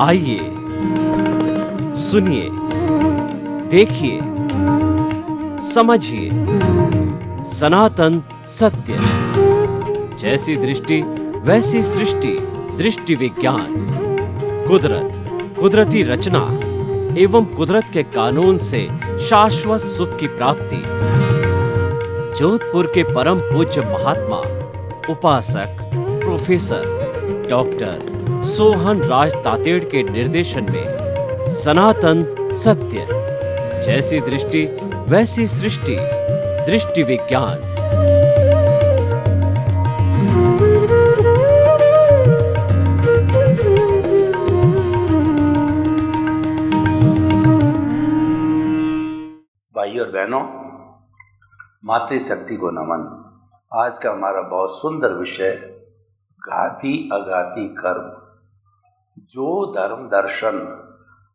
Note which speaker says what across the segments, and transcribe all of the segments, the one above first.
Speaker 1: आइए सुनिए, देखिए, समझिए सनातन सत्य। जैसी दृष्टि वैसी सृष्टि, दृष्टि विज्ञान। कुदरत, कुदरती रचना एवं कुदरत के कानून से शाश्वत सुख की प्राप्ति। जोधपुर के परम पूज्य महात्मा उपासक प्रोफेसर डॉक्टर सोहन राज तातेड़ के निर्देशन में सनातन सत्य। जैसी दृष्टि वैसी सृष्टि, दृष्टि विज्ञान।
Speaker 2: भाइयों और बहनों, मातृशक्ति को नमन। आज का हमारा बहुत सुंदर विषय घाती अघाती कर्म। जो धर्म दर्शन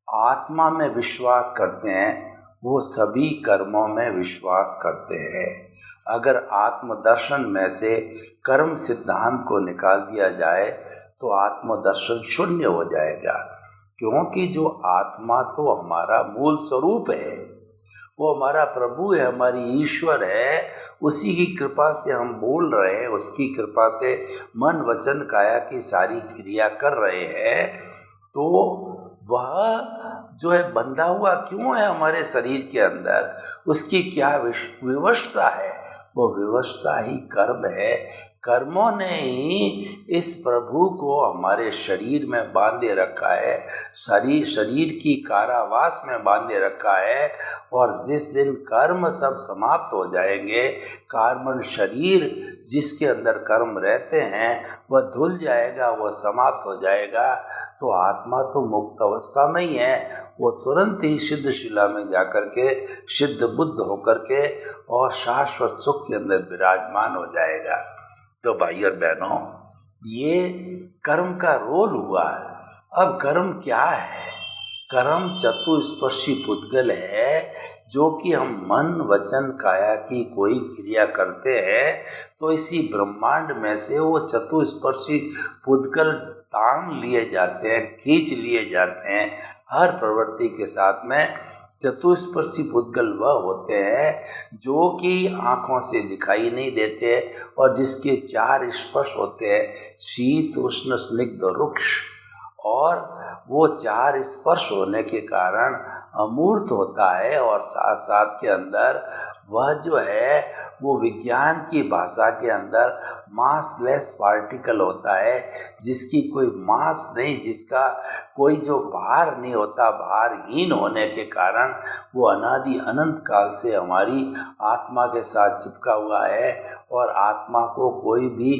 Speaker 2: आत्मा में विश्वास करते हैं वो सभी कर्मों में विश्वास करते हैं। अगर आत्मदर्शन में से कर्म सिद्धांत को निकाल दिया जाए तो आत्मदर्शन शून्य हो जाएगा, क्योंकि जो आत्मा तो हमारा मूल स्वरूप है, वो हमारा प्रभु है, हमारी ईश्वर है। उसी की कृपा से हम बोल रहे हैं, उसकी कृपा से मन वचन काया की सारी क्रिया कर रहे हैं। तो वह जो है बंधा हुआ क्यों है हमारे शरीर के अंदर, उसकी क्या विवशता है? वो विवशता ही कर्म है। कर्मों ने ही इस प्रभु को हमारे शरीर में बांधे रखा है, शरीर की कारावास में बांधे रखा है। और जिस दिन कर्म सब समाप्त हो जाएंगे, कार्बन शरीर जिसके अंदर कर्म रहते हैं वह धुल जाएगा, वह समाप्त हो जाएगा। तो आत्मा तो मुक्त अवस्था में ही है, वो तुरंत ही सिद्ध शिला में जाकर के सिद्ध बुद्ध होकर के और शाश्वत सुख के अंदर विराजमान हो जाएगा। तो भाई और बहनों, ये कर्म का रोल हुआ है। अब कर्म क्या है? कर्म चतुस्पर्शी पुद्गल है, जो कि हम मन वचन काया की कोई क्रिया करते हैं तो इसी ब्रह्मांड में से वो चतुस्पर्शी पुद्गल तान लिए जाते हैं, खींच लिए जाते हैं। हर प्रवृत्ति के साथ में चतुस्पर्शी पुद्गल वह होते हैं जो कि आँखों से दिखाई नहीं देते और जिसके चार स्पर्श होते हैं, शीत उष्ण स्निग्ध रुक्ष। और वो चार स्पर्श होने के कारण अमूर्त होता है और साथ साथ के अंदर वह जो है वो विज्ञान की भाषा के अंदर मासलेस पार्टिकल होता है, जिसकी कोई मास नहीं, जिसका कोई जो भार नहीं होता। भारहीन होने के कारण वो अनादि अनंत काल से हमारी आत्मा के साथ चिपका हुआ है और आत्मा को कोई भी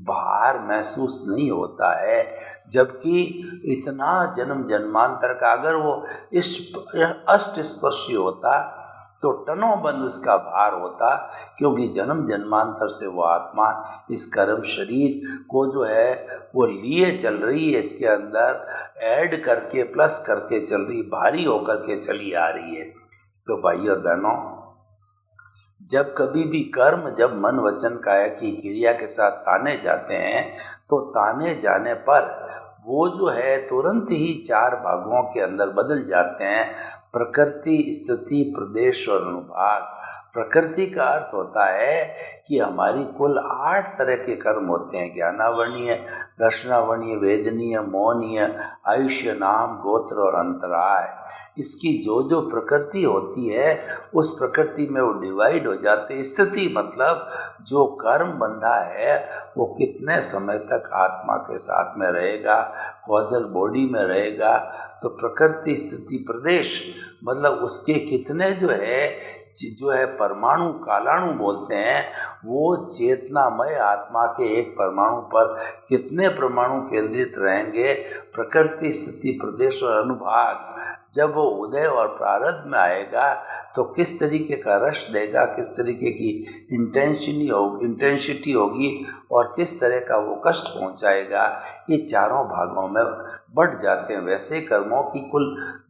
Speaker 2: भार महसूस नहीं होता है। जबकि इतना जन्म जन्मांतर का अगर वो इस अष्ट स्पर्शी होता तो टनों बंद उसका भार होता, क्योंकि जन्म जन्मांतर से वो आत्मा इस कर्म शरीर को जो है वो लिए चल रही है, इसके अंदर ऐड करके प्लस करके चल रही, भारी होकर के चली आ रही है। तो भाई और बहनों, जब कभी भी कर्म जब मन वचन काया की क्रिया के साथ ताने जाते हैं तो ताने जाने पर वो जो है तुरंत ही चार भागों के अंदर बदल जाते हैं, प्रकृति, स्थिति, प्रदेश और अनुभाग। प्रकृति का अर्थ होता है कि हमारी कुल 8 तरह के कर्म होते हैं, ज्ञानावर्णीय, दर्शनावर्णीय, वेदनीय, मौनीय, आयुष्य, नाम, गोत्र और अंतराय। इसकी जो जो प्रकृति होती है उस प्रकृति में वो डिवाइड हो जाते हैं। स्थिति मतलब जो कर्म बंधा है वो कितने समय तक आत्मा के साथ में रहेगा, कॉजल बॉडी में रहेगा। तो प्रकृति, स्थिति, प्रदेश मतलब उसके कितने जो है परमाणु, कालाणु बोलते हैं, वो चेतनामय आत्मा के एक परमाणु पर कितने परमाणु केंद्रित रहेंगे। प्रकृति, स्थिति, प्रदेश और अनुभाग जब वो उदय और प्रारब्ध में आएगा तो किस तरीके का रस देगा, किस तरीके की इंटेंसिटी होगी और किस तरह का वो कष्ट पहुंचाएगा, ये चारों भागों में बढ़ जाते हैं। वैसे कर्मों की कुल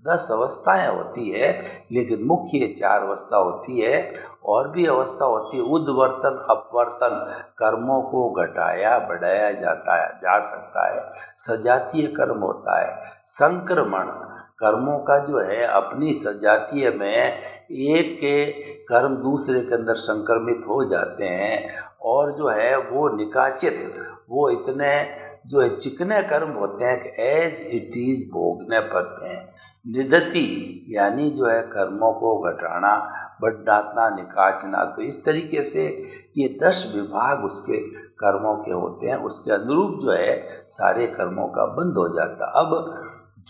Speaker 2: 10 अवस्थाएं होती है, लेकिन मुख्य 4 अवस्था होती है और भी अवस्था होती है। उद्वर्तन अपवर्तन, कर्मों को घटाया बढ़ाया जा सकता है। सजातीय कर्म होता है। संक्रमण, कर्मों का जो है अपनी सजातीय में एक के कर्म दूसरे के अंदर संक्रमित हो जाते हैं और जो है वो निकाचित, वो इतने जो है चिकने कर्म होते हैं कि एज इट इज भोगने पड़ते हैं। निदति यानी जो है कर्मों को घटाना, बढ़ाना, निकाचना। तो इस तरीके से ये 10 विभाग उसके कर्मों के होते हैं। उसके अनुरूप जो है सारे कर्मों का बंद हो जाता। अब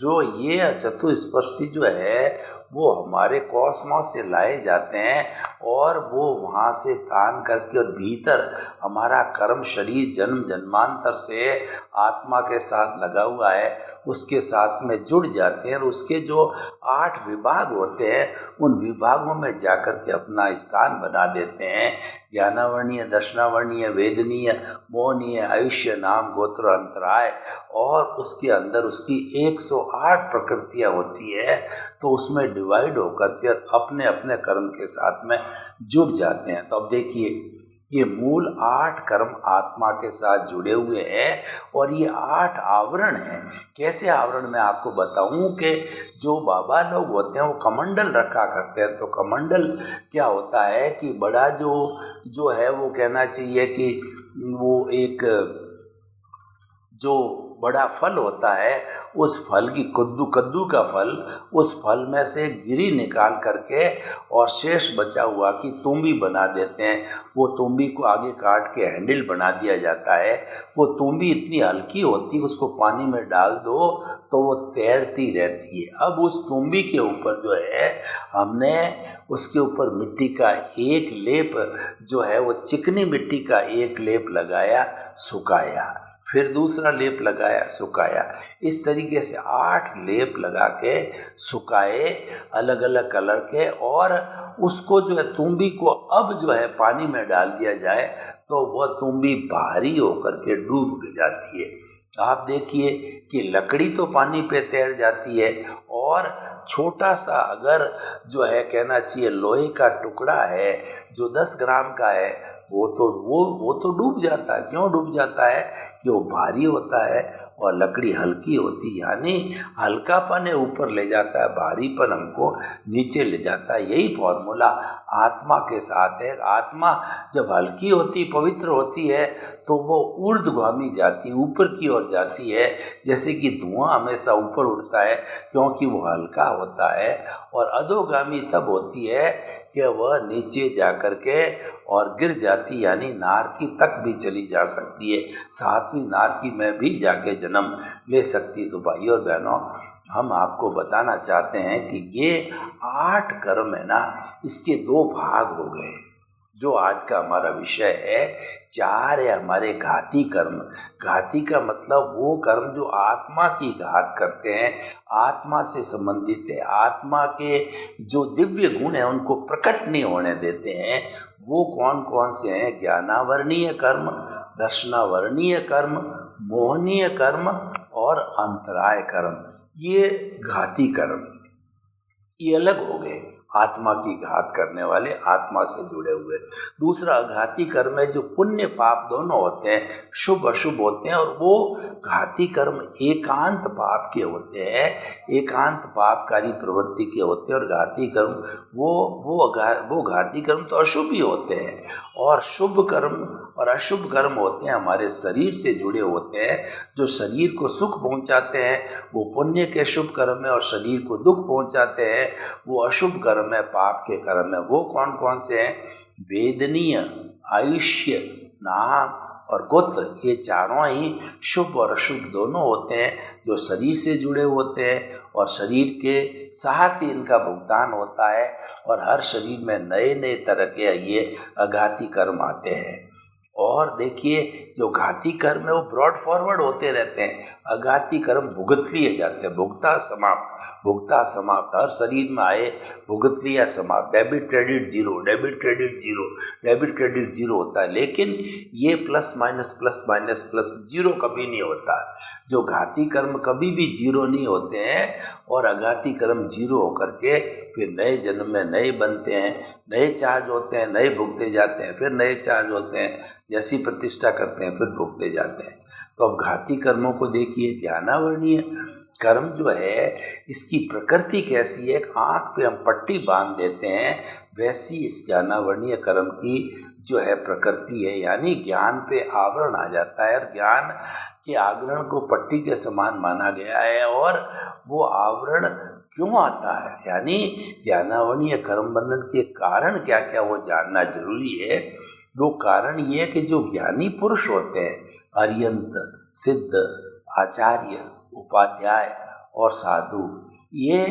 Speaker 2: जो ये चतुस्पर्शी जो है वो हमारे कॉस्मोस से लाए जाते हैं और वो वहाँ से तान करके और भीतर हमारा कर्म शरीर जन्म जन्मांतर से आत्मा के साथ लगा हुआ है उसके साथ में जुड़ जाते हैं और उसके जो 8 विभाग होते हैं उन विभागों में जाकर के अपना स्थान बना देते हैं। ज्ञानावर्णीय, दर्शनावर्णीय, वेदनीय, मोहनीय, आयुष्य, नाम, गोत्र, अंतराय, और उसके अंदर उसकी 108 प्रकृतियाँ होती है। तो उसमें डिवाइड होकर के अपने अपने कर्म के साथ में जुड़ जाते हैं। तो अब देखिए ये मूल 8 कर्म आत्मा के साथ जुड़े हुए हैं और ये 8 आवरण हैं। कैसे आवरण मैं आपको बताऊं कि जो बाबा लोग होते हैं वो कमंडल रखा करते हैं। तो कमंडल क्या होता है कि बड़ा जो है वो कहना चाहिए कि वो एक जो बड़ा फल होता है उस फल की कद्दू का फल, उस फल में से गिरी निकाल करके और शेष बचा हुआ की तुम्बी बना देते हैं। वो तुम्बी को आगे काट के हैंडल बना दिया जाता है। वो तुम्बी इतनी हल्की होती है, उसको पानी में डाल दो तो वो तैरती रहती है। अब उस तुम्बी के ऊपर जो है हमने उसके ऊपर मिट्टी का एक लेप जो है वो चिकनी मिट्टी का एक लेप लगाया, सुखाया, फिर दूसरा लेप लगाया, सुखाया। इस तरीके से 8 लेप लगा के सुखाए अलग अलग कलर के, और उसको जो है तुम्बी को अब जो है पानी में डाल दिया जाए तो वह तुम्बी भारी होकर के डूब जाती है। आप देखिए कि लकड़ी तो पानी पे तैर जाती है और छोटा सा अगर जो है कहना चाहिए लोहे का टुकड़ा है जो 10 ग्राम का है वो तो डूब जाता है। क्यों डूब जाता है? कि वो भारी होता है और लकड़ी हल्की होती है, यानी हल्कापन ऊपर ले जाता है, भारीपन हमको नीचे ले जाता है। यही फॉर्मूला आत्मा के साथ है। आत्मा जब हल्की होती, पवित्र होती है तो वो ऊर्ध्वगामी जाती, ऊपर की ओर जाती है। जैसे कि धुआं हमेशा ऊपर उड़ता है क्योंकि वो हल्का होता है, और अधोगामी तब होती है कि वह नीचे जा कर के और गिर जाती, यानी नारकी तक भी चली जा सकती है, 7वीं नारकी में भी जाके जन्म ले सकती। तो भाई और बहनों, हम आपको बताना चाहते हैं कि ये 8 कर्म है ना, इसके 2 भाग हो गए। जो आज का हमारा विषय है, 4 है हमारे घाती कर्म। घाती का मतलब वो कर्म जो आत्मा की घात करते हैं, आत्मा से संबंधित है, आत्मा के जो दिव्य गुण हैं उनको प्रकट नहीं होने देते हैं। वो कौन कौन से हैं? ज्ञानावर्णीय कर्म, दर्शनावर्णीय कर्म, मोहनीय कर्म और अंतराय कर्म। ये घाती कर्म, ये अलग हो गए। आत्मा की घात करने वाले, आत्मा से जुड़े हुए। दूसरा घाती कर्म है जो पुण्य पाप दोनों होते हैं, शुभ अशुभ होते हैं, और वो घाती कर्म एकांत पाप के होते हैं, एकांत पापकारी प्रवृत्ति के होते हैं। और घाती कर्म वो घाती कर्म तो अशुभ ही होते हैं, और शुभ कर्म और अशुभ कर्म होते हैं हमारे शरीर से जुड़े होते हैं। जो शरीर को सुख पहुंचाते हैं वो पुण्य के शुभ कर्म है, और शरीर को दुख पहुंचाते हैं वो अशुभ कर्म है, पाप के कर्म है। वो कौन कौन से हैं? वेदनीय, आयुष्य, नाम और गोत्र, ये चारों ही शुभ और अशुभ दोनों होते हैं, जो शरीर से जुड़े होते हैं और शरीर के साथ ही इनका भुगतान होता है। और हर शरीर में नए नए तरह के ये अघाती कर्म आते हैं। और देखिए जो घाती कर्म है वो ब्रॉड फॉरवर्ड होते रहते हैं, अघाती कर्म भुगत लिए जाते हैं। भुगता समाप्त, हर शरीर में आए भुगत लिया समाप्त। Debit credit zero, debit credit zero, debit credit zero होता है, लेकिन ये प्लस माइनस जीरो कभी नहीं होता। जो घाती कर्म कभी भी जीरो नहीं होते हैं, और अघाती कर्म जीरो होकर के फिर नए जन्म में नए बनते हैं। नए चार्ज होते हैं, नए भुगते जाते हैं, फिर नए चार्ज होते हैं, जैसी प्रतिष्ठा करते हैं फिर भुगते जाते हैं। तो अब घाती कर्मों को देखिए। ज्ञानावर्णीय कर्म जो है इसकी प्रकृति कैसी है, एक आँख पे हम पट्टी बांध देते हैं, वैसी इस ज्ञानावर्णीय कर्म की जो है प्रकृति है, यानी ज्ञान पे आवरण आ जाता है। और ज्ञान के आवरण को पट्टी के समान माना गया है। और वो आवरण क्यों आता है, यानी ज्ञानावर्णीय कर्म बंधन के कारण क्या क्या वो जानना जरूरी है। वो कारण ये है कि जो ज्ञानी पुरुष होते हैं, अर्यंत, सिद्ध, आचार्य, उपाध्याय और साधु, ये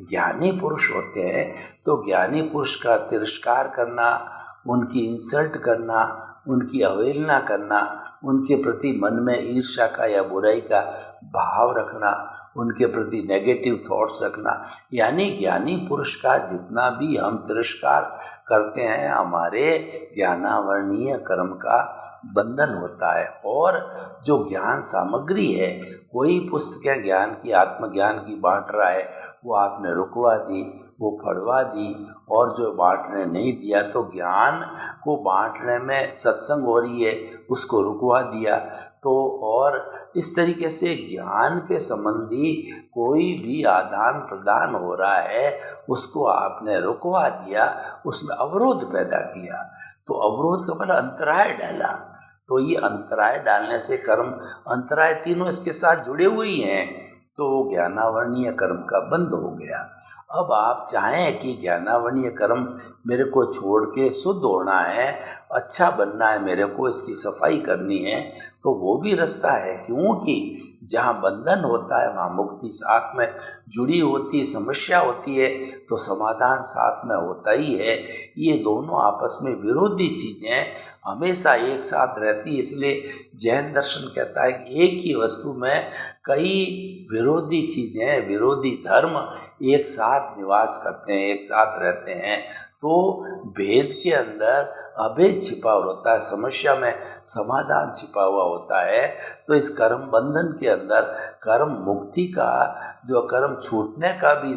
Speaker 2: ज्ञानी पुरुष होते हैं। तो ज्ञानी पुरुष का तिरस्कार करना, उनकी इंसल्ट करना, उनकी अवहेलना करना, उनके प्रति मन में ईर्ष्या का या बुराई का भाव रखना, उनके प्रति नेगेटिव थॉट्स रखना, यानी ज्ञानी पुरुष का जितना भी हम तिरस्कार करते हैं, हमारे ज्ञानावर्णीय कर्म का बंधन होता है। और जो ज्ञान सामग्री है, कोई पुस्तकें ज्ञान की, आत्मज्ञान की बांट रहा है, वो आपने रुकवा दी, वो फड़वा दी, और जो बांटने नहीं दिया तो ज्ञान को बांटने में सत्संग हो रही है, उसको रुकवा दिया। तो और इस तरीके से ज्ञान के संबंधी कोई भी आदान प्रदान हो रहा है, उसको आपने रुकवा दिया, उसमें अवरोध पैदा किया। तो अवरोध का मतलब अंतराय डाला। तो ये अंतराय डालने से कर्म, अंतराय तीनों इसके साथ जुड़े हुए हैं, तो ज्ञानावर्णीय कर्म का बंद हो गया। अब आप चाहें कि ज्ञानावर्णीय कर्म मेरे को छोड़ के शुद्ध होना है, अच्छा बनना है, मेरे को इसकी सफाई करनी है, तो वो भी रास्ता है। क्योंकि जहाँ बंधन होता है वहाँ मुक्ति साथ में जुड़ी होती है, समस्या होती है तो समाधान साथ में होता ही है। ये दोनों आपस में विरोधी चीज़ें हमेशा एक साथ रहती है। इसलिए जैन दर्शन कहता है कि एक ही वस्तु में कई विरोधी चीज़ें, विरोधी धर्म एक साथ निवास करते हैं, एक साथ रहते हैं। तो भेद के अंदर अभेद छिपा होता है, समस्या में समाधान छिपा हुआ होता है। तो इस कर्म बंधन के अंदर कर्म मुक्ति का, जो कर्म छूटने का भी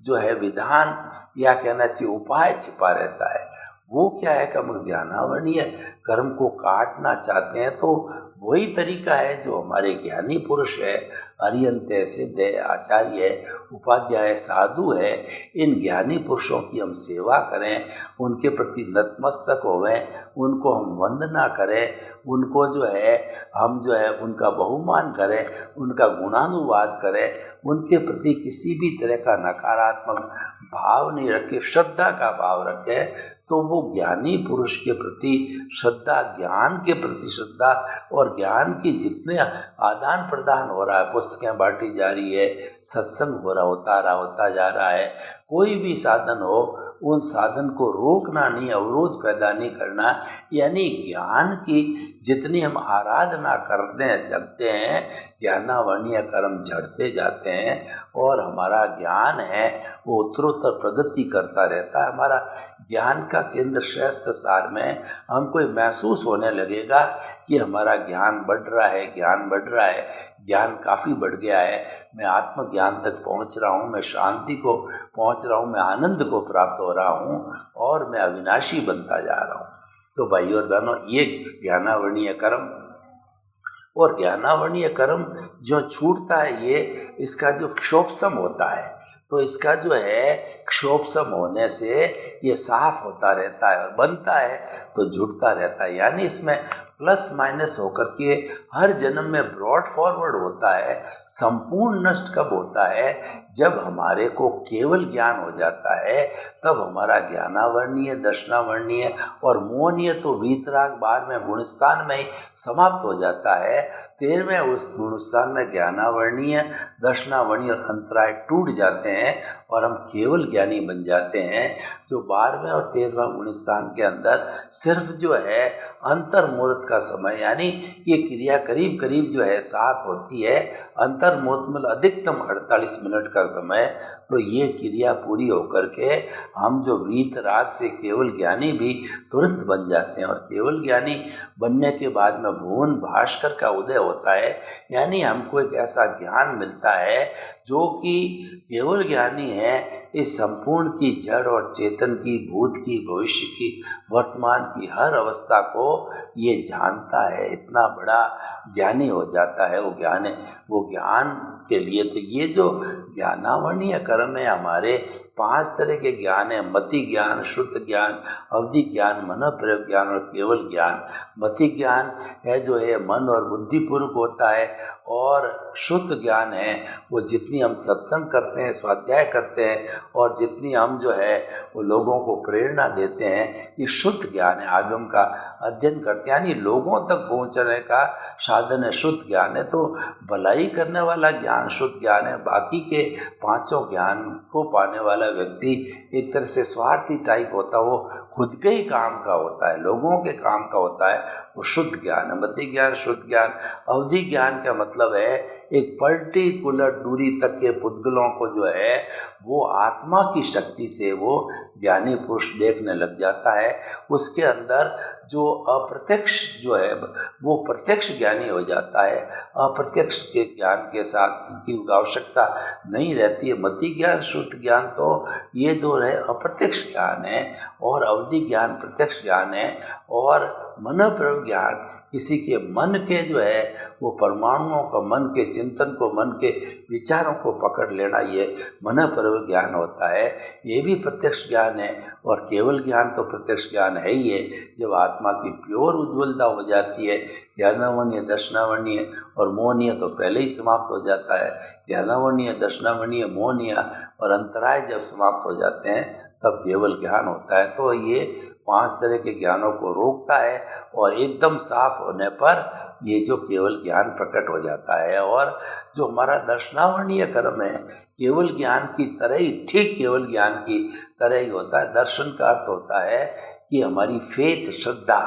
Speaker 2: जो है विधान या कहना चाहिए उपाय छिपा रहता है। वो क्या है कि हम ज्ञानावर्णीय कर्म को काटना चाहते हैं, तो वही तरीका है जो हमारे ज्ञानी पुरुष है, अर्यंत है, सिद्ध है, आचार्य है, उपाध्याय, साधु है, इन ज्ञानी पुरुषों की हम सेवा करें, उनके प्रति नतमस्तक होवें, उनको हम वंदना करें, उनको जो है हम जो है उनका बहुमान करें, उनका गुणानुवाद करें, उनके प्रति किसी भी तरह का नकारात्मक भाव नहीं रखें, श्रद्धा का भाव रखें। तो वो ज्ञानी पुरुष के प्रति श्रद्धा, ज्ञान के प्रति श्रद्धा, और ज्ञान की जितने आदान प्रदान हो रहा है, पुस्तकें बांटी जा रही है, सत्संग हो रहा होता जा रहा है, कोई भी साधन हो, उन साधन को रोकना नहीं, अवरोध पैदा नहीं करना। यानी ज्ञान की जितनी हम आराधना करने लगते हैं, ज्ञानावर्णीय कर्म झड़ते जाते हैं और हमारा ज्ञान है वो उत्तरोत्तर प्रगति करता रहता है। हमारा ज्ञान का केंद्र शास्त्र सार में हमको महसूस होने लगेगा कि हमारा ज्ञान बढ़ रहा है, ज्ञान बढ़ रहा है, ज्ञान काफ़ी बढ़ गया है, मैं आत्मज्ञान तक पहुंच रहा हूं, मैं शांति को पहुंच रहा हूं, मैं आनंद को प्राप्त हो रहा हूं और मैं अविनाशी बनता जा रहा हूं। तो भाइयों और बहनों, ये ज्ञानावर्णीय कर्म, और ज्ञानावर्णीय कर्म जो छूटता है, ये इसका जो क्षोभसम होता है, तो इसका जो है क्षोभसम होने से ये साफ होता रहता है और बनता है तो जुड़ता रहता है। यानी इसमें प्लस माइनस होकर के हर जन्म में ब्रॉड फॉरवर्ड होता है। संपूर्ण नष्ट कब होता है? जब हमारे को केवल ज्ञान हो जाता है, तब हमारा ज्ञानावर्णीय, दर्शनावर्णीय और मोहनीय तो वीतराग 12वें गुणस्थान में ही समाप्त हो जाता है। 13वें उस गुणस्थान में ज्ञानावर्णीय, दर्शनावर्णीय और अंतराय टूट जाते हैं और हम केवल ज्ञानी बन जाते हैं। जो 12वें और 13वें गुणस्थान के अंदर सिर्फ जो है अंतर मुहूर्त का समय, यानी ये क्रिया करीब करीब जो है 7 होती है, अंतर मुहूर्त में अधिकतम 48 मिनट का समय। तो ये क्रिया पूरी होकर के हम जो वीत राग से केवल ज्ञानी भी तुरंत बन जाते हैं। और केवल ज्ञानी बनने के बाद में भुवन भास्कर का उदय होता है, यानी हमको एक ऐसा ज्ञान मिलता है जो कि केवल ज्ञानी है इस संपूर्ण की जड़ और चेतन की, भूत की, भविष्य की, वर्तमान की हर अवस्था को ये जानता है। इतना बड़ा ज्ञानी हो जाता है वो ज्ञान के लिए। तो ये जो ज्ञानावरणीय कर्म है, हमारे 5 तरह के ज्ञान है, मति ज्ञान, शुद्ध ज्ञान, अवधि ज्ञान, मन प्रयोग ज्ञान और केवल ज्ञान। मति ज्ञान है जो है मन और बुद्धि पूर्वक होता है, और शुद्ध ज्ञान है वो जितनी हम सत्संग करते हैं, स्वाध्याय करते हैं और जितनी हम जो है वो लोगों को प्रेरणा देते हैं, ये शुद्ध ज्ञान है। आगम का अध्ययन करते हैं, यानी लोगों तक पहुंचने का साधन है शुद्ध ज्ञान है। तो भलाई करने वाला ज्ञान शुद्ध ज्ञान है। बाकी के 5 ज्ञान को पाने वाला व्यक्ति एक तरह से स्वार्थी टाइप होता है, वो खुद के ही काम का होता है, लोगों के काम का होता है, वो शुद्ध ज्ञान है। मति ज्ञान, शुद्ध ज्ञान। अवधि ज्ञान का मतलब है एक पर्टिकुलर दूरी तक के पुद्गलों को जो है वो आत्मा की शक्ति से वो ज्ञानी पुरुष देखने लग जाता है। उसके अंदर जो अप्रत्यक्ष जो है वो प्रत्यक्ष ज्ञानी हो जाता है। अप्रत्यक्ष के ज्ञान के साथ की आवश्यकता नहीं रहती है। मति ज्ञान, शुद्ध ज्ञान तो ये दो है अप्रत्यक्ष ज्ञान है, और अवधि ज्ञान प्रत्यक्ष ज्ञान है। और मन प्रयोग ज्ञान किसी के मन के जो है वो परमाणुओं का, मन के चिंतन को, मन के विचारों को पकड़ लेना, ये मन प्रयोग ज्ञान होता है। ये भी प्रत्यक्ष ज्ञान है। और केवल ज्ञान तो प्रत्यक्ष ज्ञान है ही है। जब आत्मा की प्योर उज्ज्वलता हो जाती है, ज्ञानावरणीय, दर्शनावरणीय और मोहनीय तो पहले ही समाप्त हो जाता है। ज्ञानावरणीय, दर्शनावरणीय, मोहनीय और अंतराय जब समाप्त हो जाते हैं तब केवल ज्ञान होता है। तो ये 5 तरह के ज्ञानों को रोकता है, और एकदम साफ होने पर ये जो केवल ज्ञान प्रकट हो जाता है। और जो हमारा दर्शनावरणीय कर्म है केवल ज्ञान की तरह ही, ठीक केवल ज्ञान की तरह ही होता है। दर्शन का अर्थ होता है कि हमारी फेथ, श्रद्धा,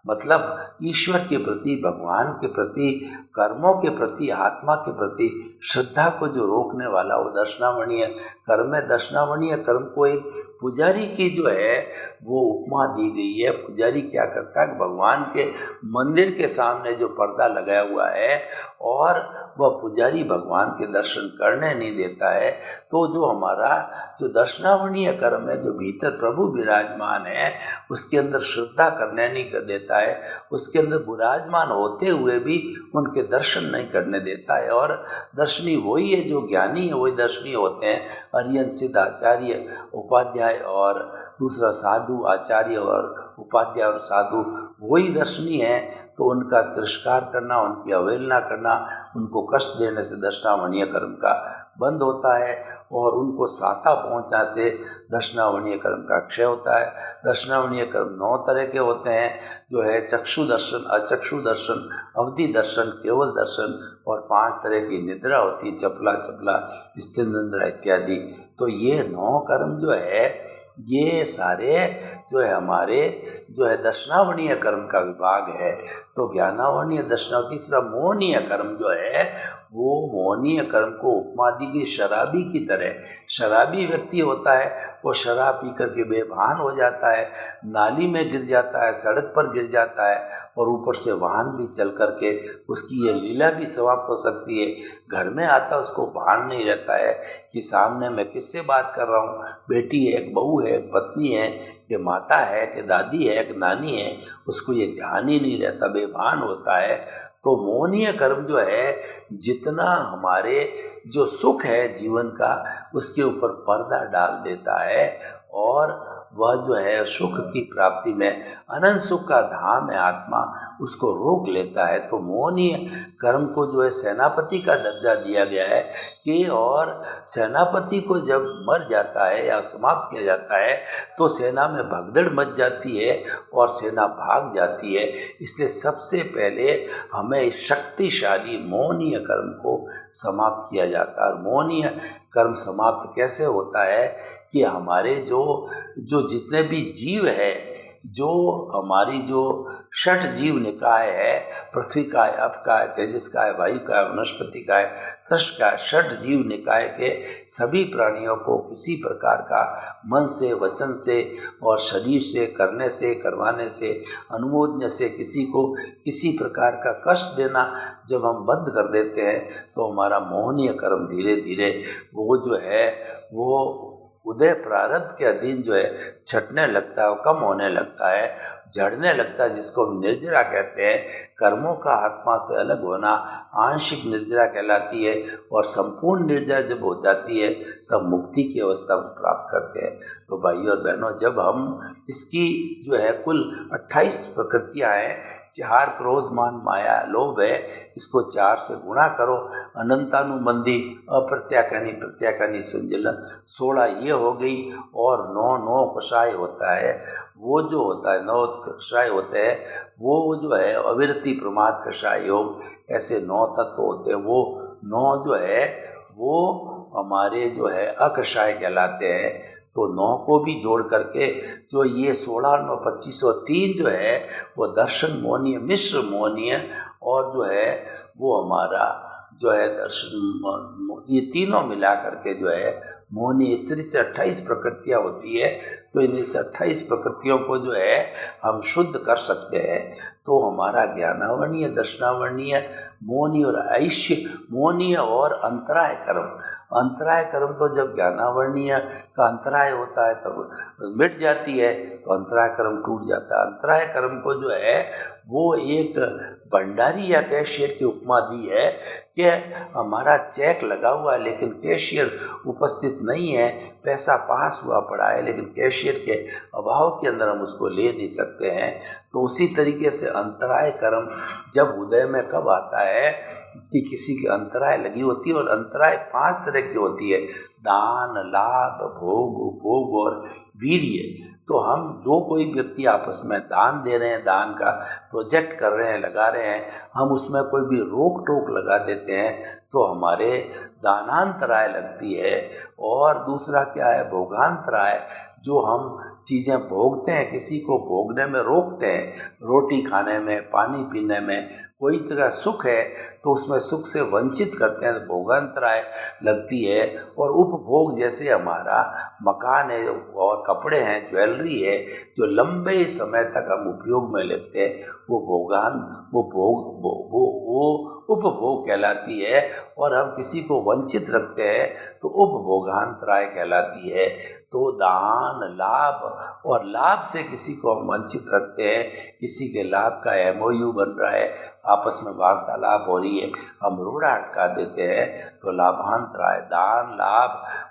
Speaker 2: मतलब ईश्वर के प्रति, भगवान के प्रति, कर्मों के प्रति, आत्मा के प्रति श्रद्धा को जो रोकने वाला वो दर्शनावरणीय कर्म है। दर्शनावरणीय कर्म को एक पुजारी की जो है वो उपमा दी गई है। पुजारी क्या करता है, भगवान के मंदिर के सामने जो पर्दा लगाया हुआ है और वह पुजारी भगवान के दर्शन करने नहीं देता है। तो जो हमारा जो दर्शनावरणीय कर्म है, जो भीतर प्रभु विराजमान है, उसके अंदर श्रद्धा करने नहीं कर देता है, उसके अंदर विराजमान होते हुए भी उनके दर्शन नहीं करने देता है। और दर्शनी वही है, जो ज्ञानी है वही दर्शनी होते हैं। अरियन, सिद्ध, आचार्य, उपाध्याय और दूसरा साधु, आचार्य और उपाध्याय और साधु वही दर्शनी है। तो उनका तिरस्कार करना, उनकी अवहेलना करना, उनको कष्ट देने से दर्शनावरणीय कर्म का बंद होता है, और उनको साता पहुँचने से दर्शनावरणीय कर्म का क्षय होता है। दर्शनावरणीय कर्म 9 तरह के होते हैं, जो है चक्षु दर्शन, अचक्षु दर्शन, अवधि दर्शन, केवल दर्शन, और 5 तरह की निद्रा होती है, चपला चपला, स्थिर निद्रा इत्यादि। तो ये 9 कर्म जो है ये सारे जो है हमारे जो है दर्शनावरणीय कर्म का विभाग है। तो ज्ञानावरणीय, दर्शनावरणीय। तीसरा मोहनीय कर्म जो है वो मोहनीय कर्म को उपमा दी गई शराबी की तरह। शराबी व्यक्ति होता है, वो शराब पी करके बेभान हो जाता है, नाली में गिर जाता है, सड़क पर गिर जाता है, और ऊपर से वाहन भी चल करके उसकी ये लीला भी समाप्त हो सकती है। घर में आता उसको भान नहीं रहता है कि सामने मैं किससे बात कर रहा हूँ, बेटी है, एक बहू है, एक पत्नी है, कि माता है, कि दादी है, कि नानी है, उसको ये ध्यान ही नहीं रहता, बेभान होता है। तो मोहनीय कर्म जो है जितना हमारे जो सुख है जीवन का उसके ऊपर पर्दा डाल देता है, और वह जो है सुख की प्राप्ति में, अनंत सुख का धाम है आत्मा, उसको रोक लेता है। तो मोहनीय कर्म को जो है सेनापति का दर्जा दिया गया है कि, और सेनापति को जब मर जाता है या समाप्त किया जाता है तो सेना में भगदड़ मच जाती है और सेना भाग जाती है। इसलिए सबसे पहले हमें शक्तिशाली मोहनीय कर्म को समाप्त किया जाता है। और मोहनीय कर्म समाप्त कैसे होता है कि हमारे जो जितने भी जीव है, जो हमारी जो षठ जीव निकाय है, पृथ्वी का है, अप का है, तेजस का है, वायु का है, वनस्पति का है, तृष का है। षठ जीव निकाय के सभी प्राणियों को किसी प्रकार का मन से, वचन से और शरीर से, करने से, करवाने से, अनुमोदन से किसी को किसी प्रकार का कष्ट देना जब हम बंद कर देते हैं तो हमारा मोहनीय कर्म धीरे धीरे वो जो है वो उदय प्रारब्ध के अधीन जो है छटने लगता है, कम होने लगता है, झड़ने लगता है, जिसको हम निर्जरा कहते हैं। कर्मों का आत्मा से अलग होना आंशिक निर्जरा कहलाती है और संपूर्ण निर्जरा जब हो जाती है तब मुक्ति की अवस्था को प्राप्त करते हैं। तो भाई और बहनों, जब हम इसकी जो है कुल 28 प्रकृतियाँ हैं, 4 क्रोध मान माया लोभ है, इसको 4 से गुणा करो, अनंतानुबंधी अप्रत्याख्यानी प्रत्याख्यानी संजलन 16 ये हो गई, और 9 कषाय होता है। वो जो होता है 9 कषाय होते हैं, वो जो है अविरति प्रमाद कषाय योग, ऐसे 9 तत्व होते हैं। वो 9 जो है वो हमारे जो है अकषाय कहलाते हैं। तो 9 को भी जोड़ करके जो ये 16 9 2503 जो है वो दर्शन मोहनीय, मिश्र मोहनीय, और जो है वो हमारा जो है दर्शन, ये तीनों मिला करके जो है मोहनीय स्त्री से 28 प्रकृतियाँ होती है। तो इन इस 28 प्रकृतियों को जो है हम शुद्ध कर सकते हैं। तो हमारा ज्ञानावर्णीय, दर्शनावर्णीय, मोहनीय और ऐश्य मोहनीय और अंतराय कर्म, अंतराय कर्म तो जब ज्ञानावर्णीय का अंतराय होता है तब मिट जाती है, तो अंतराय कर्म टूट जाता है। अंतराय कर्म को जो है वो एक भंडारी या कैशियर की उपमा दी है कि हमारा चेक लगा हुआ है लेकिन कैशियर उपस्थित नहीं है, पैसा पास हुआ पड़ा है लेकिन कैशियर के अभाव के अंदर हम उसको ले नहीं सकते हैं। तो उसी तरीके से अंतराय कर्म जब उदय में कब आता है कि किसी की अंतराय लगी होती है, और अंतराय 5 तरह की होती है, दान, लाभ, भोग, उपभोग और वीर्य। तो हम जो कोई व्यक्ति आपस में दान दे रहे हैं, दान का प्रोजेक्ट कर रहे हैं, लगा रहे हैं, हम उसमें कोई भी रोक टोक लगा देते हैं तो हमारे दानांतराय लगती है। और दूसरा क्या है, भोगांतराय, जो हम चीज़ें भोगते हैं, किसी को भोगने में रोकते हैं, रोटी खाने में, पानी पीने में, कोई तरह सुख है तो उसमें सुख से वंचित करते हैं, तो भोगांतराय लगती है। और उपभोग जैसे हमारा मकान है और कपड़े हैं, ज्वेलरी है, जो लंबे समय तक हम उपयोग में लेते हैं, वो उपभोग कहलाती है। और हम किसी को वंचित रखते हैं तो उपभोगांतराय कहलाती है। तो दान, लाभ, और लाभ से किसी को हम वंचित रखते हैं, किसी के लाभ का MOU बन रहा है, आपस में वार्तालाप हो रही है, हम रोड़ा अटका देते हैं, तो लाभांतराय। दान, लाभ,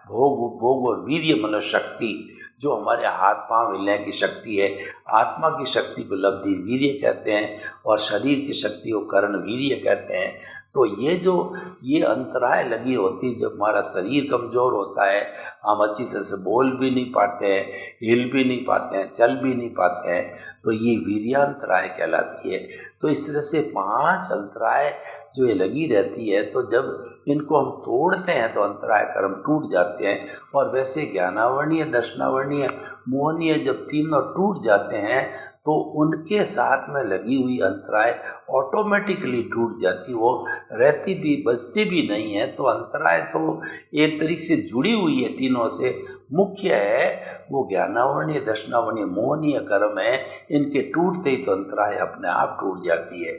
Speaker 2: भोग, उपभोग और वीर्य मतलब शक्ति, जो हमारे हाथ पांव हिलने की शक्ति है, आत्मा की शक्ति को लब्धि वीर्य कहते हैं, और शरीर की शक्ति को कर्ण वीर्य कहते हैं। तो ये अंतराय लगी होती, जब हमारा शरीर कमज़ोर होता है, हम अच्छी तरह से बोल भी नहीं पाते हैं, हिल भी नहीं पाते हैं, चल भी नहीं पाते हैं, तो ये वीर्यांतराय कहलाती है। तो इस तरह से 5 अंतराय जो ये लगी रहती है, तो जब इनको हम तोड़ते हैं तो अंतराय कर्म टूट जाते हैं। और वैसे ज्ञानावर्णीय, दर्शनावर्णीय, मोहनीय जब तीनों टूट जाते हैं तो उनके साथ में लगी हुई अंतराय ऑटोमेटिकली टूट जाती, वो रहती भी बचती भी नहीं है। तो अंतराय तो एक तरीके से जुड़ी हुई है तीनों से, मुख्य है वो ज्ञानावर्णीय, दर्शनावर्णीय, मोहनीय कर्म है। इनके टूटते ही तो अंतराय अपने आप टूट जाती है।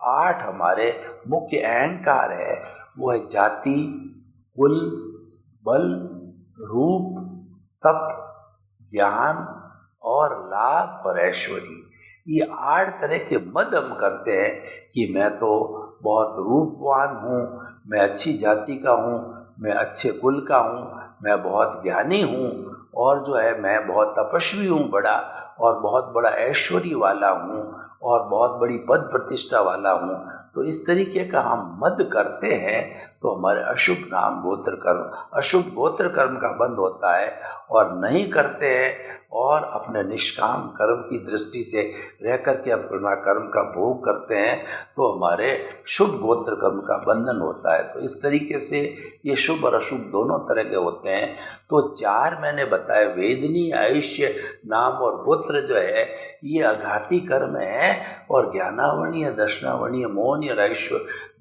Speaker 2: 8 हमारे मुख्य अहंकार है, वो है जाति, कुल, बल, रूप, तप, ज्ञान और लाभ और ऐश्वर्य। ये 8 तरह के मद हम करते हैं कि मैं तो बहुत रूपवान हूँ, मैं अच्छी जाति का हूँ, मैं अच्छे कुल का हूँ, मैं बहुत ज्ञानी हूँ, और जो है मैं बहुत तपस्वी हूँ बड़ा, और बहुत बड़ा ऐश्वर्य वाला हूँ, और बहुत बड़ी पद प्रतिष्ठा वाला हूँ। तो इस तरीके का हम मद करते हैं तो हमारे अशुभ नाम गोत्र कर्म, अशुभ गोत्र कर्म का बंद होता है। और नहीं करते हैं और अपने निष्काम कर्म की दृष्टि से रह करके अपना कर्म का भोग करते हैं तो हमारे शुभ गोत्र कर्म का बंधन होता है। तो इस तरीके से ये शुभ और अशुभ दोनों तरह के होते हैं। तो 4 मैंने बताए, वेदनी, आयुष्य, नाम और गोत्र स्तोत्र जो है ये अघाती कर्म है, और ज्ञानावरणीय, दर्शनावरणीय, मोहनीय, रैश्व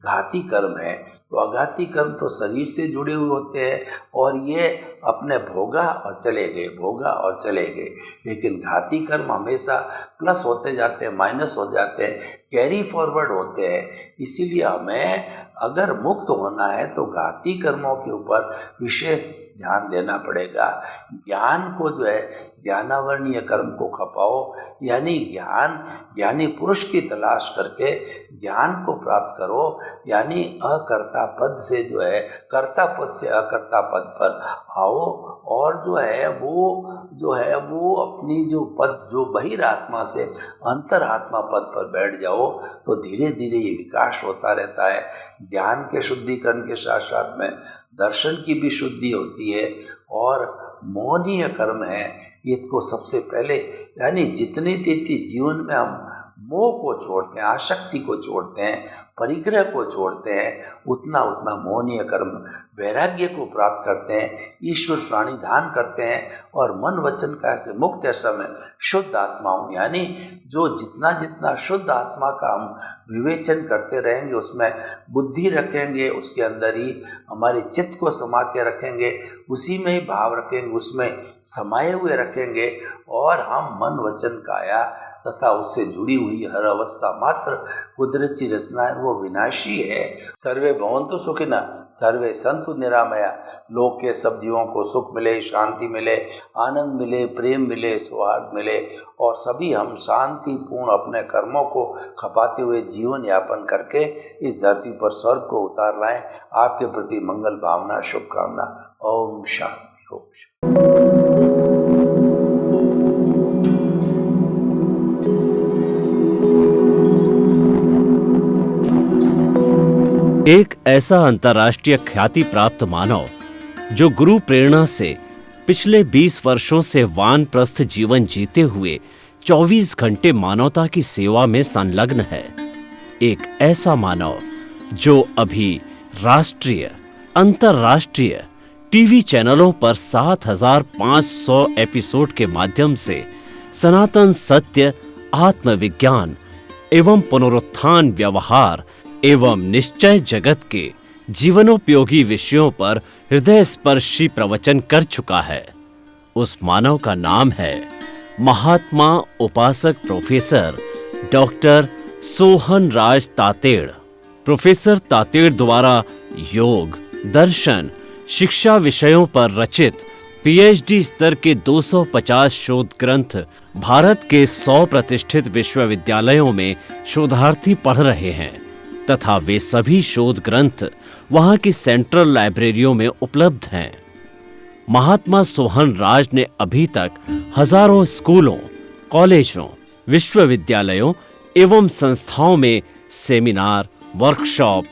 Speaker 2: घाती कर्म है। तो अघाती कर्म तो शरीर से जुड़े हुए होते हैं और ये अपने भोगा और चले गए, भोगा और चले गए। लेकिन घाती कर्म हमेशा प्लस होते जाते हैं, माइनस हो जाते हैं, कैरी फॉरवर्ड होते हैं। इसीलिए हमें अगर मुक्त होना है तो घाती कर्मों के ऊपर विशेष ध्यान देना पड़ेगा। ज्ञान को जो है ज्ञानावरणीय कर्म को खपाओ, यानी ज्ञान, ज्ञानी पुरुष की तलाश करके ज्ञान को प्राप्त करो, यानी अकर्ता पद से जो है कर्ता पद से अकर्ता पद पर आओ, और जो है वो अपनी जो पद, जो बहिरात्मा से अंतरात्मा पद पर बैठ जाओ, तो धीरे धीरे ये विकास होता रहता है। ज्ञान के शुद्धिकरण के साथ साथ में दर्शन की भी शुद्धि होती है, और मोहनीय कर्म है इसको सबसे पहले, यानी जितनी जीवन में हम मोह को छोड़ते हैं, आसक्ति को छोड़ते हैं, परिग्रह को छोड़ते हैं, उतना उतना मोहनीय कर्म वैराग्य को प्राप्त करते हैं, ईश्वर प्राणिधान करते हैं, और मन वचन का से मुक्त समय शुद्ध आत्मा हूँ। यानी जो जितना शुद्ध आत्मा का हम विवेचन करते रहेंगे, उसमें बुद्धि रखेंगे, उसके अंदर ही हमारे चित्त को समा के रखेंगे, उसी में ही भाव रखेंगे, उसमें समाये हुए रखेंगे, और हम मन वचन काया तथा उससे जुड़ी हुई हर अवस्था मात्र कुदरती रचना है, वो विनाशी है। सर्वे भवन्तु सुखिनः, सर्वे सन्तु निरामया। लोक के सब जीवों को सुख मिले, शांति मिले, आनंद मिले, प्रेम मिले, सौहार्द मिले, और सभी हम शांतिपूर्ण अपने कर्मों को खपाते हुए जीवन यापन करके इस धरती पर स्वर्ग को उतार लाएं। आपके प्रति मंगल भावना, शुभकामना। ओम शांति। ओम शांति।
Speaker 1: एक ऐसा अंतर्राष्ट्रीय ख्याति प्राप्त मानव जो गुरु प्रेरणा से पिछले 20 वर्षों से वानप्रस्थ जीवन जीते हुए 24 घंटे मानवता की सेवा में संलग्न है। एक ऐसा मानव जो अभी राष्ट्रीय, अंतर्राष्ट्रीय टीवी चैनलों पर 7,500 एपिसोड के माध्यम से सनातन सत्य, आत्मविज्ञान एवं पुनरुत्थान, व्यवहार एवं निश्चय जगत के जीवनोपयोगी विषयों पर हृदय स्पर्शी प्रवचन कर चुका है। उस मानव का नाम है महात्मा उपासक प्रोफेसर डॉक्टर सोहन राज तातेड़। प्रोफेसर तातेड़ द्वारा योग, दर्शन, शिक्षा विषयों पर रचित पीएचडी स्तर के 250 शोध ग्रंथ भारत के 100 प्रतिष्ठित विश्वविद्यालयों में शोधार्थी पढ़ रहे हैं, तथा वे सभी शोध ग्रंथ वहां की सेंट्रल लाइब्रेरियों में उपलब्ध हैं। महात्मा सोहन राज ने अभी तक हजारों स्कूलों, कॉलेजों, विश्वविद्यालयों एवं संस्थाओं में सेमिनार, वर्कशॉप,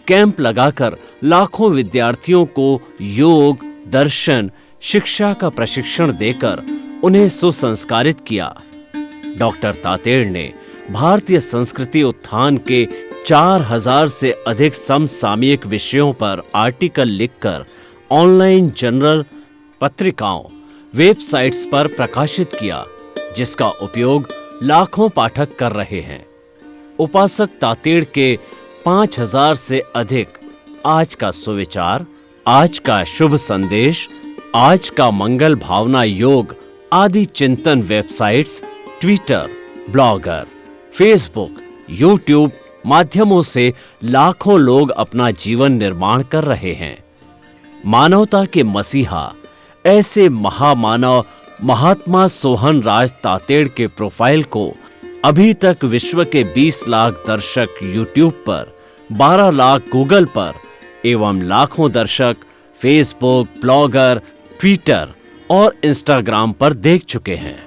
Speaker 1: कैंप लगाकर लाखों विद्यार्थियों को योग, दर्शन, शिक्षा का प्रशिक्षण देकर उन्हें सुसंस्कारित किया। डॉक्टर तातेड़ ने भारतीय संस्कृति उत्थान के 4000 से अधिक समसामयिक विषयों पर आर्टिकल लिखकर ऑनलाइन जर्नल, पत्रिकाओं, वेबसाइट्स पर प्रकाशित किया, जिसका उपयोग लाखों पाठक कर रहे हैं। उपासक तातेड़ के 5000 से अधिक आज का सुविचार, आज का शुभ संदेश, आज का मंगल भावना योग आदि चिंतन websites, Twitter, blogger, Facebook, YouTube माध्यमों से लाखों लोग अपना जीवन निर्माण कर रहे हैं। मानवता के मसीहा ऐसे महामानव महात्मा सोहन राज तातेड़ के प्रोफाइल को अभी तक विश्व के 20 लाख दर्शक यूट्यूब पर, 12 लाख गूगल पर एवं लाखों दर्शक फेसबुक, ब्लॉगर, ट्विटर और इंस्टाग्राम पर देख चुके हैं।